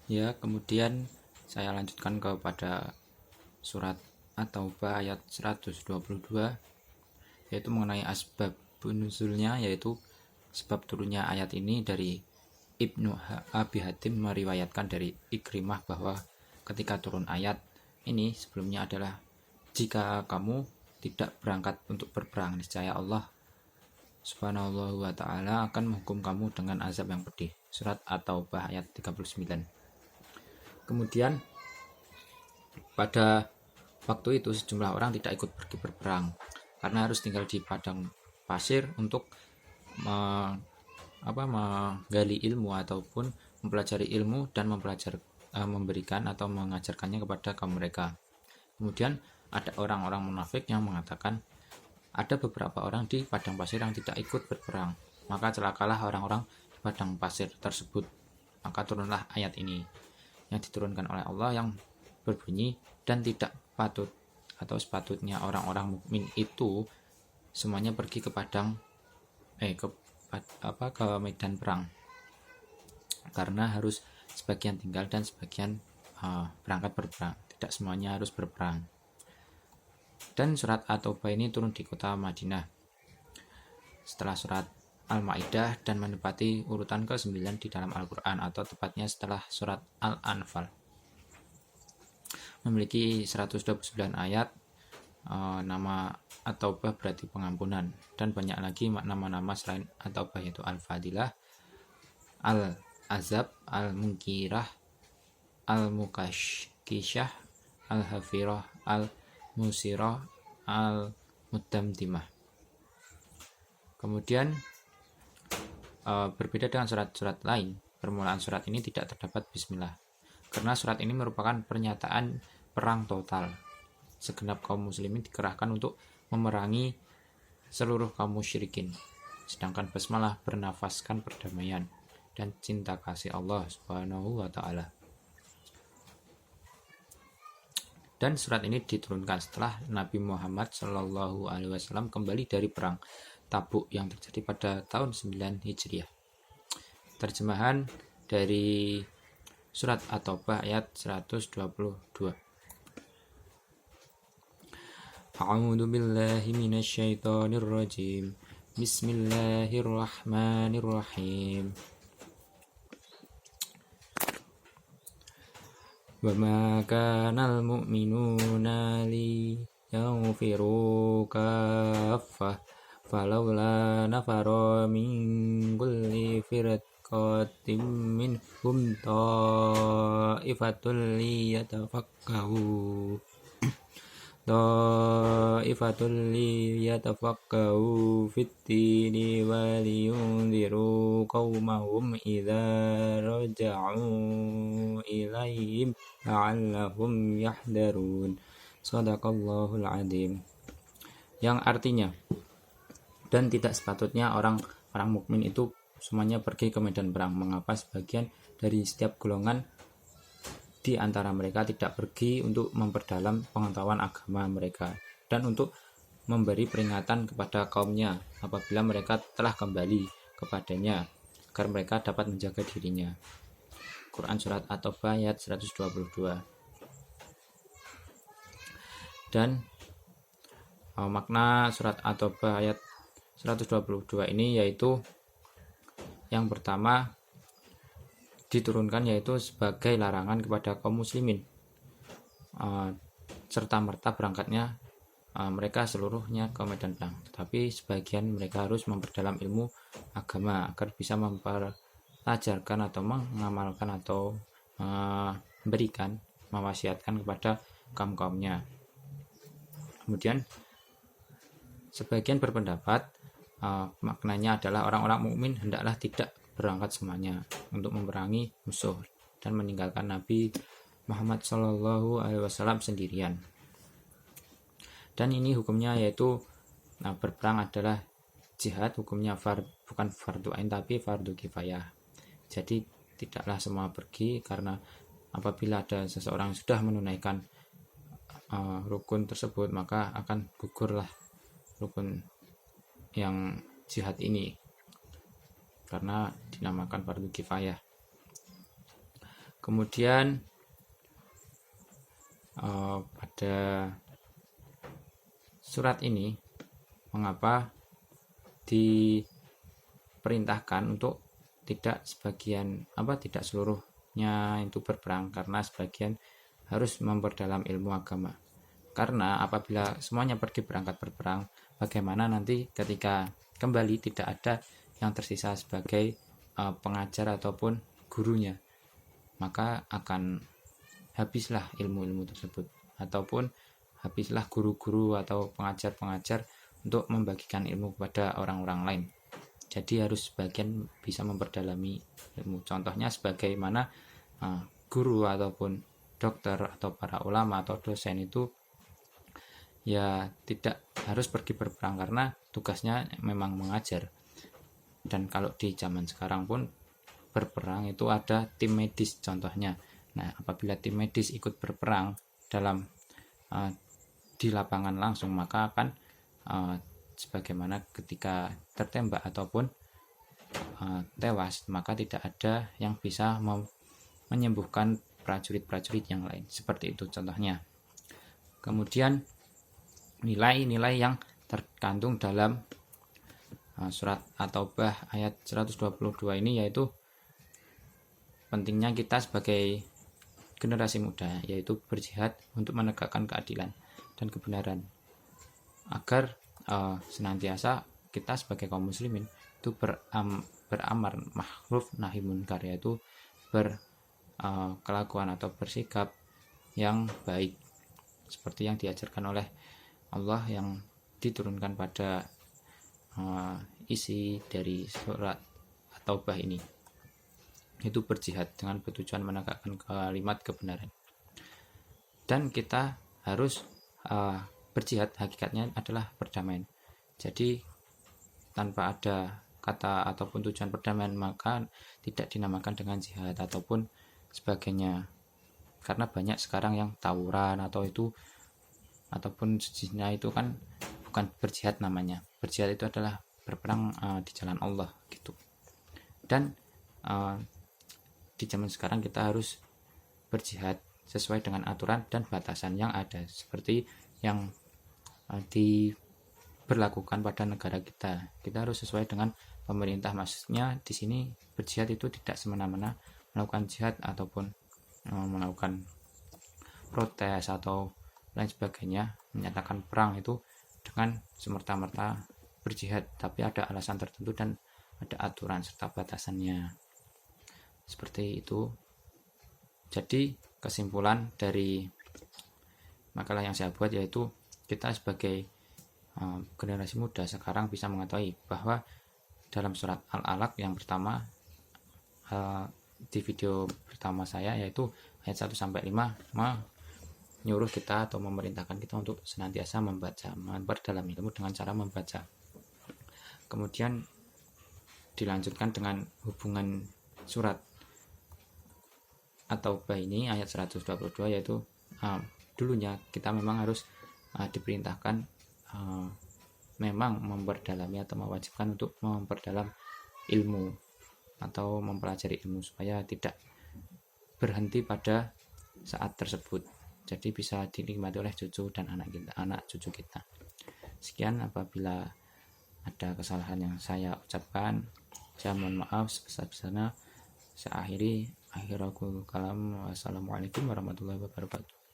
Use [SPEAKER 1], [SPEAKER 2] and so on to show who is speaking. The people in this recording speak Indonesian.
[SPEAKER 1] Ya, kemudian saya lanjutkan kepada surat At-Taubah ayat 122, yaitu mengenai asbab nuzulnya, yaitu sebab turunnya ayat ini dari Ibnu Abi Hatim meriwayatkan dari Ikrimah bahwa ketika turun ayat ini sebelumnya adalah jika kamu tidak berangkat untuk berperang, niscaya Allah Subhanahu wa ta'ala akan menghukum kamu dengan azab yang pedih. Surat At-Taubah ayat 39. Kemudian pada waktu itu sejumlah orang tidak ikut pergi berperang karena harus tinggal di padang pasir untuk menggali ilmu ataupun mempelajari ilmu dan memberikan atau mengajarkannya kepada kaum mereka. Kemudian ada orang-orang munafik yang mengatakan ada beberapa orang di padang pasir yang tidak ikut berperang, maka celakalah orang-orang di padang pasir tersebut. Maka turunlah ayat ini yang diturunkan oleh Allah yang berbunyi, dan tidak patut atau sepatutnya orang-orang mukmin itu semuanya pergi ke ke medan perang, karena harus sebagian tinggal dan sebagian berangkat berperang, tidak semuanya harus berperang. Dan surat At-Taubah ini turun di kota Madinah setelah surat Al-Maidah dan menempati urutan ke-9 di dalam Al-Quran, atau tepatnya setelah surat Al-Anfal. Memiliki 129 ayat. Nama At-Taubah berarti pengampunan, dan banyak lagi nama-nama selain At-Taubah, yaitu Al-Fadilah, Al-Azab, Al-Munkirah, Al-Mukashkishah, Al-Hafirah, Al-Musirah, Al-Muddamdimah. Kemudian berbeda dengan surat-surat lain, permulaan surat ini tidak terdapat bismillah, karena surat ini merupakan pernyataan perang total. Segenap kaum muslimin dikerahkan untuk memerangi seluruh kaum musyrikin, sedangkan basmalah bernafaskan perdamaian dan cinta kasih Allah Subhanahu wa ta'ala. Dan surat ini diturunkan setelah Nabi Muhammad SAW kembali dari perang Tabuk yang terjadi pada tahun 9 Hijriah. Terjemahan dari surat At-Taubah ayat 122. A'udzu billahi minasyaitonir rajim. Bismillahirrahmanirrahim. Wa ma kanal mu'minuna liyaghfiru kaffah falawla nafara min kulli firqatin minhum ta'ifatul liyatafaqahu fit-tini wa liyunziru qaumahum idza raja'u ilaihim la'allahum yahdharun. Shadaqallahul adzim. Yang artinya, dan tidak sepatutnya orang-orang mukmin itu semuanya pergi ke medan perang. Mengapa sebagian dari setiap golongan di antara mereka tidak pergi untuk memperdalam pengetahuan agama mereka dan untuk memberi peringatan kepada kaumnya apabila mereka telah kembali kepadanya, agar mereka dapat menjaga dirinya. Quran surat At-Taubah ayat 122. Dan makna surat At-Taubah ayat 122 ini yaitu yang pertama diturunkan yaitu sebagai larangan kepada kaum muslimin serta merta berangkatnya mereka seluruhnya ke medan perang, tetapi sebagian mereka harus memperdalam ilmu agama agar bisa mempelajarkan atau mengamalkan atau memberikan, mewasiatkan kepada kaum-kaumnya. Kemudian sebagian berpendapat maknanya adalah orang-orang mukmin hendaklah tidak berangkat semuanya untuk memerangi musuh dan meninggalkan Nabi Muhammad SAW sendirian. Dan ini hukumnya yaitu berperang adalah jihad, hukumnya bukan fardu ain tapi fardu kifayah. Jadi tidaklah semua pergi, karena apabila ada seseorang yang sudah menunaikan rukun tersebut, maka akan gugurlah rukun yang jihad ini karena dinamakan fardu kifayah. Kemudian pada surat ini mengapa diperintahkan untuk tidak seluruhnya itu berperang, karena sebagian harus memperdalam ilmu agama. Karena apabila semuanya pergi berangkat berperang, bagaimana nanti ketika kembali tidak ada yang tersisa sebagai pengajar ataupun gurunya, maka akan habislah ilmu-ilmu tersebut, ataupun habislah guru-guru atau pengajar-pengajar untuk membagikan ilmu kepada orang-orang lain. Jadi harus sebagian bisa memperdalami ilmu. Contohnya sebagaimana guru ataupun dokter atau para ulama atau dosen itu ya tidak harus pergi berperang karena tugasnya memang mengajar. Dan kalau di zaman sekarang pun berperang itu ada tim medis contohnya. Nah, apabila tim medis ikut berperang dalam di lapangan langsung, maka akan sebagaimana ketika tertembak ataupun tewas, maka tidak ada yang bisa menyembuhkan prajurit-prajurit yang lain. Seperti itu contohnya. Kemudian nilai-nilai yang terkandung dalam surat At-Taubah ayat 122 ini, yaitu pentingnya kita sebagai generasi muda, yaitu berjihad untuk menegakkan keadilan dan kebenaran, agar senantiasa kita sebagai kaum muslimin itu beramar ma'ruf nahi munkar, yaitu berkelakuan atau bersikap yang baik seperti yang diajarkan oleh Allah yang diturunkan pada isi dari surat At-Taubah ini, itu berjihad dengan bertujuan menegakkan kalimat kebenaran. Dan kita harus berjihad hakikatnya adalah perdamaian. Jadi tanpa ada kata ataupun tujuan perdamaian, maka tidak dinamakan dengan jihad ataupun sebagainya. Karena banyak sekarang yang tawuran atau itu ataupun sejenisnya, itu kan bukan berjihad namanya. Berjihad itu adalah berperang di jalan Allah gitu. Dan di zaman sekarang kita harus berjihad sesuai dengan aturan dan batasan yang ada, seperti yang diberlakukan pada negara kita. Kita harus sesuai dengan pemerintah. Maksudnya di sini berjihad itu tidak semena-mena melakukan jihad ataupun melakukan protes atau lain sebagainya, menyatakan perang itu dengan semerta-merta berjihad, tapi ada alasan tertentu dan ada aturan serta batasannya. Seperti itu. Jadi kesimpulan dari makalah yang saya buat yaitu kita sebagai generasi muda sekarang bisa mengetahui bahwa dalam surat Al-Alaq yang pertama di video pertama saya, yaitu ayat 1-5 menyuruh kita atau memerintahkan kita untuk senantiasa memperdalam ilmu dengan cara membaca. Kemudian dilanjutkan dengan hubungan surat At-Taubah ini ayat 122, yaitu dulunya kita memang harus diperintahkan memang memperdalami atau mewajibkan untuk memperdalam ilmu atau mempelajari ilmu supaya tidak berhenti pada saat tersebut. Jadi bisa dinikmati oleh cucu dan anak cucu kita. Sekian, apabila ada kesalahan yang saya ucapkan, saya mohon maaf sebesar-besarnya. Saya akhiri kalam. Wassalamualaikum warahmatullahi wabarakatuh.